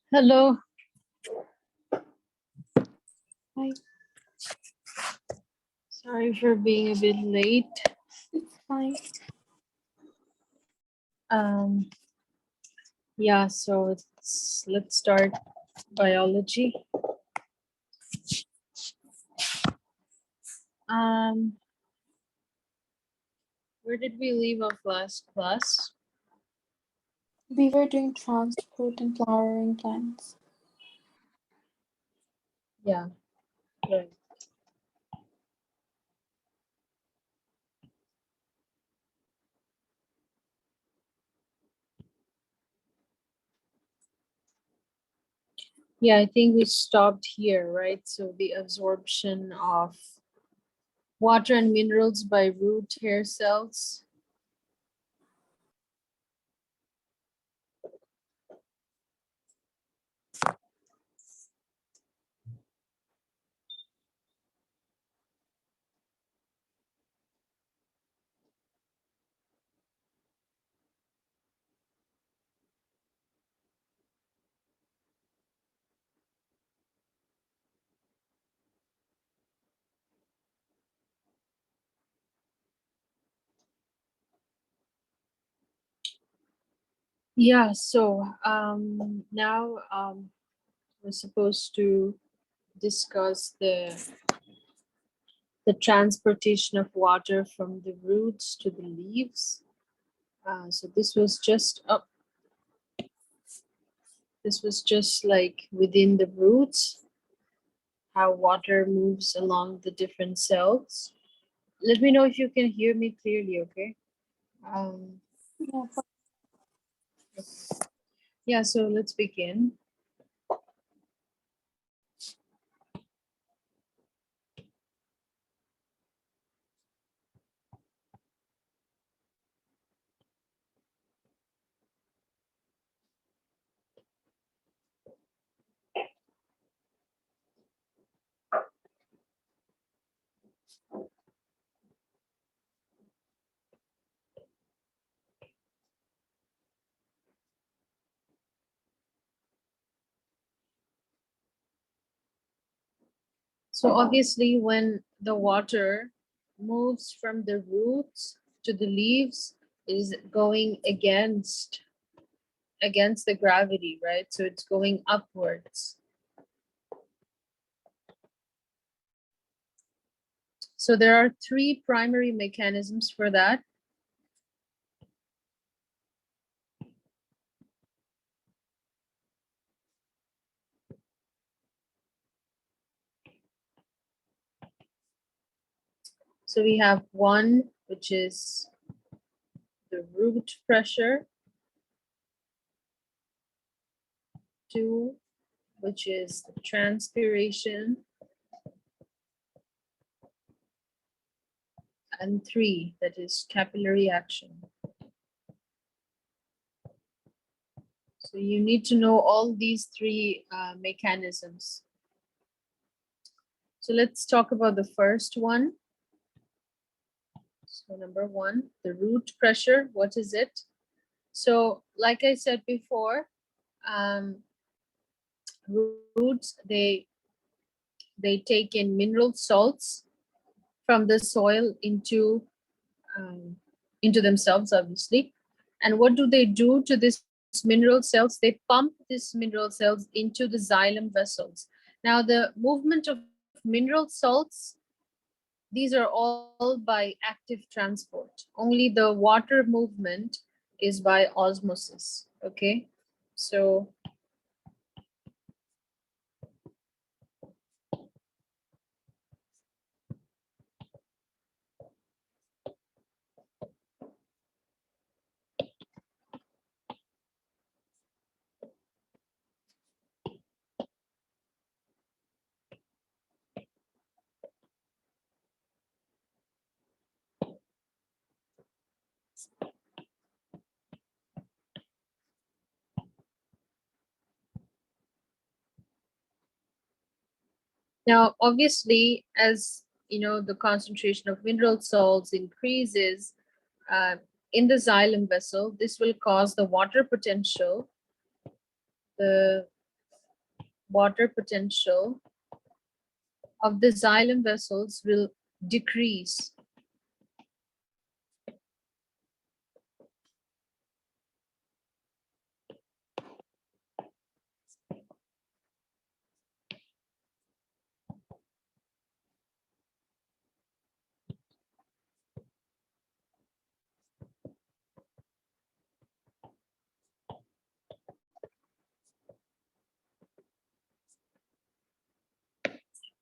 Hello. Hi, Sorry for being a bit late. it's fine. Um, yeah, so let's start biology. Um, where did we leave off last class? We were doing transport and flowering plants. Yeah, right. Yeah, I think we stopped here, right? So the absorption of water and minerals by root hair cells. Yeah, so now we're supposed to discuss the transportation of water from the roots to the leaves. So this was just like within the roots, how water moves along the different cells. Let me know if you can hear me clearly, okay? Um, Yeah, yeah, so let's begin. So obviously, when the water moves from the roots to the leaves, is going against the gravity, right? So it's going upwards. So there are three primary mechanisms for that. So we have one, which is the root pressure, two, which is the transpiration, and three, that is capillary action. So you need to know all these three mechanisms. So let's talk about the first one. So number one, the root pressure, what is it? So like I said before, um, roots, they take in mineral salts from the soil um, into themselves, obviously. And what do they do to this mineral cells? They pump these mineral cells into the xylem vessels. Now, the movement of mineral salts, these are all by active transport. Only the water movement is by osmosis. Okay, so now obviously, as you know, the concentration of mineral salts increases uh, in the xylem vessel. This will cause the water potential, the water potential of the xylem vessels will decrease.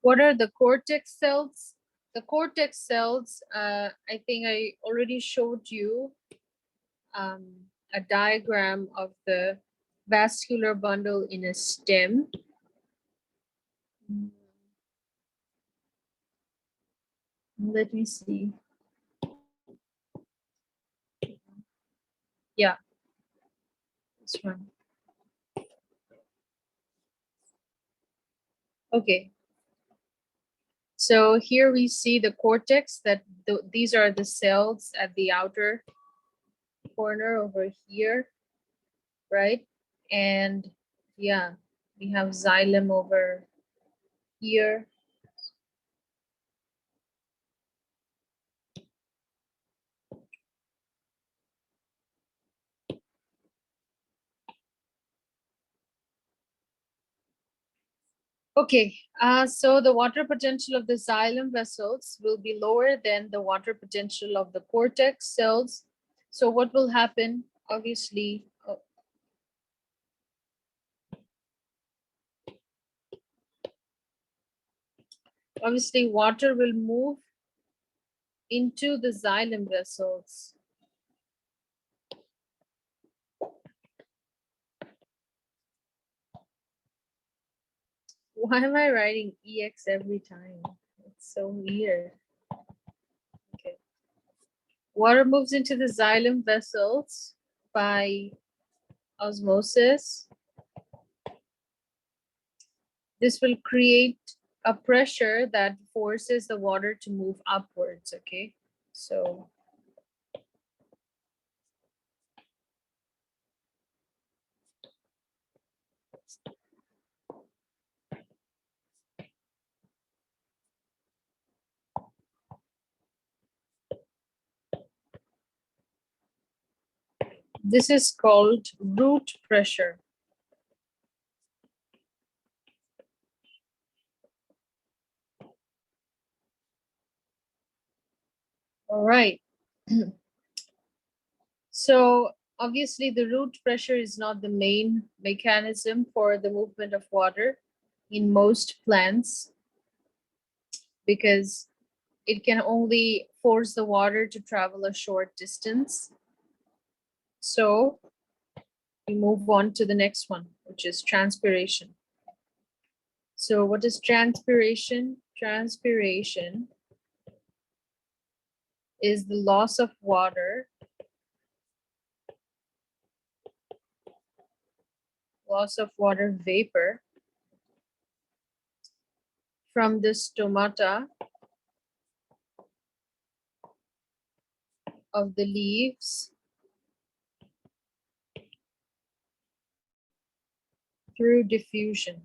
What are the cortex cells? The cortex cells, I think I already showed you a diagram of the vascular bundle in a stem. Let me see. Yeah, this one. Okay. So here we see the cortex, that these are the cells at the outer corner over here, right? And yeah, we have xylem over here. Okay, so the water potential of the xylem vessels will be lower than the water potential of the cortex cells. So what will happen? Obviously, water will move into the xylem vessels. Why am I writing EX every time? It's so weird. Okay. Water moves into the xylem vessels by osmosis. This will create a pressure that forces the water to move upwards, okay? So this is called root pressure. All right. So obviously the root pressure is not the main mechanism for the movement of water in most plants, because it can only force the water to travel a short distance. So we move on to the next one, which is transpiration. So what is transpiration? Transpiration is the loss of water, vapor from the stomata of the leaves through diffusion.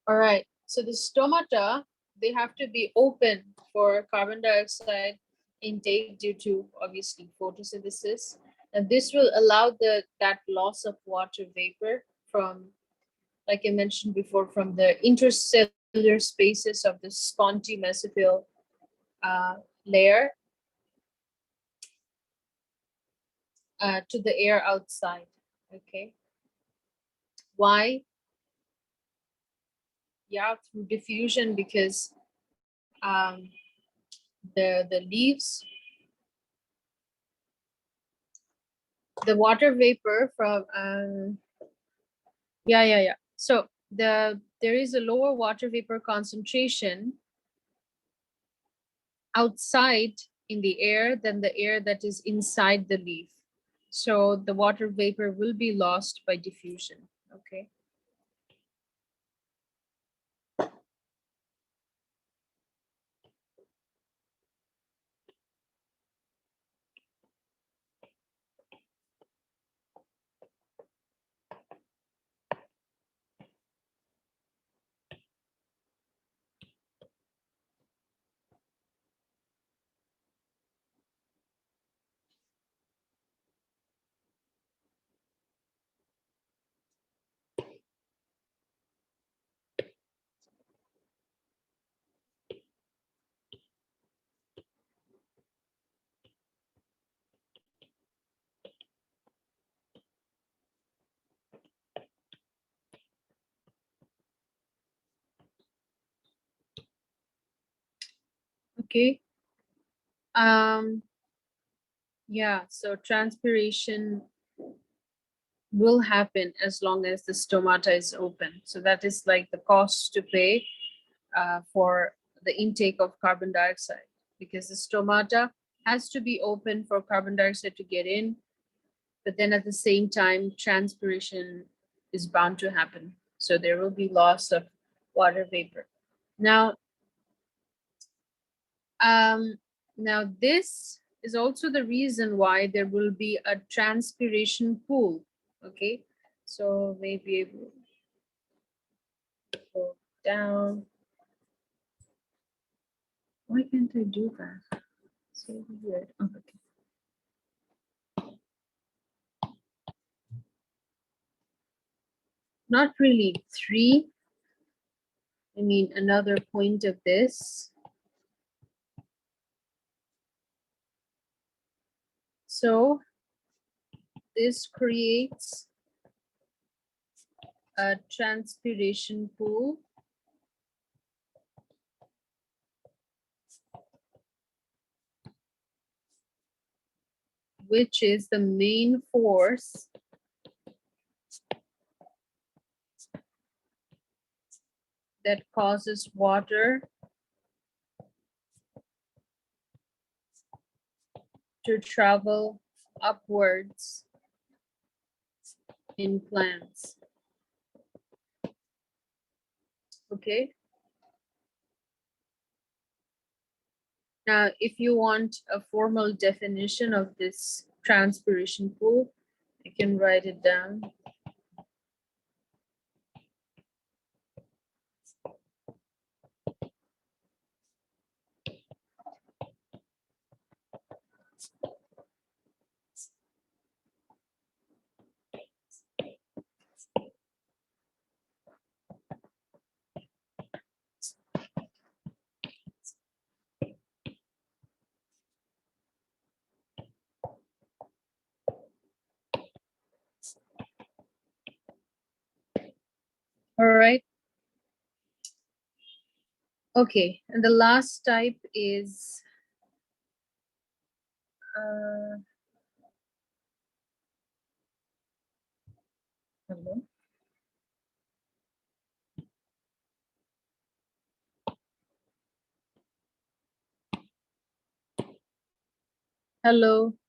All right, so the stomata, they have to be open for carbon dioxide intake due to obviously photosynthesis. And this will allow that loss of water vapor from, like I mentioned before, from the intercellular spaces of the spongy mesophyll layer to the air outside, okay? Why? Yeah, through diffusion, because the leaves, the water vapor from yeah. So there is a lower water vapor concentration outside in the air than the air that is inside the leaf. So the water vapor will be lost by diffusion, okay? Okay. Yeah, so transpiration will happen as long as the stomata is open. So that is like the cost to pay for the intake of carbon dioxide, because the stomata has to be open for carbon dioxide to get in, but then at the same time, transpiration is bound to happen. So there will be loss of water vapor. Now, now this is also the reason why there will be a transpiration pool. Okay, so maybe we'll go down. Why can't I do that? So weird. Oh, okay. Not really 3. I mean, another point of this. So this creates a transpiration pool which is the main force that causes water to travel upwards in plants. Okay. Now, if you want a formal definition of this transpiration pool, you can write it down. All right. Okay, and the last type is hello. Hello.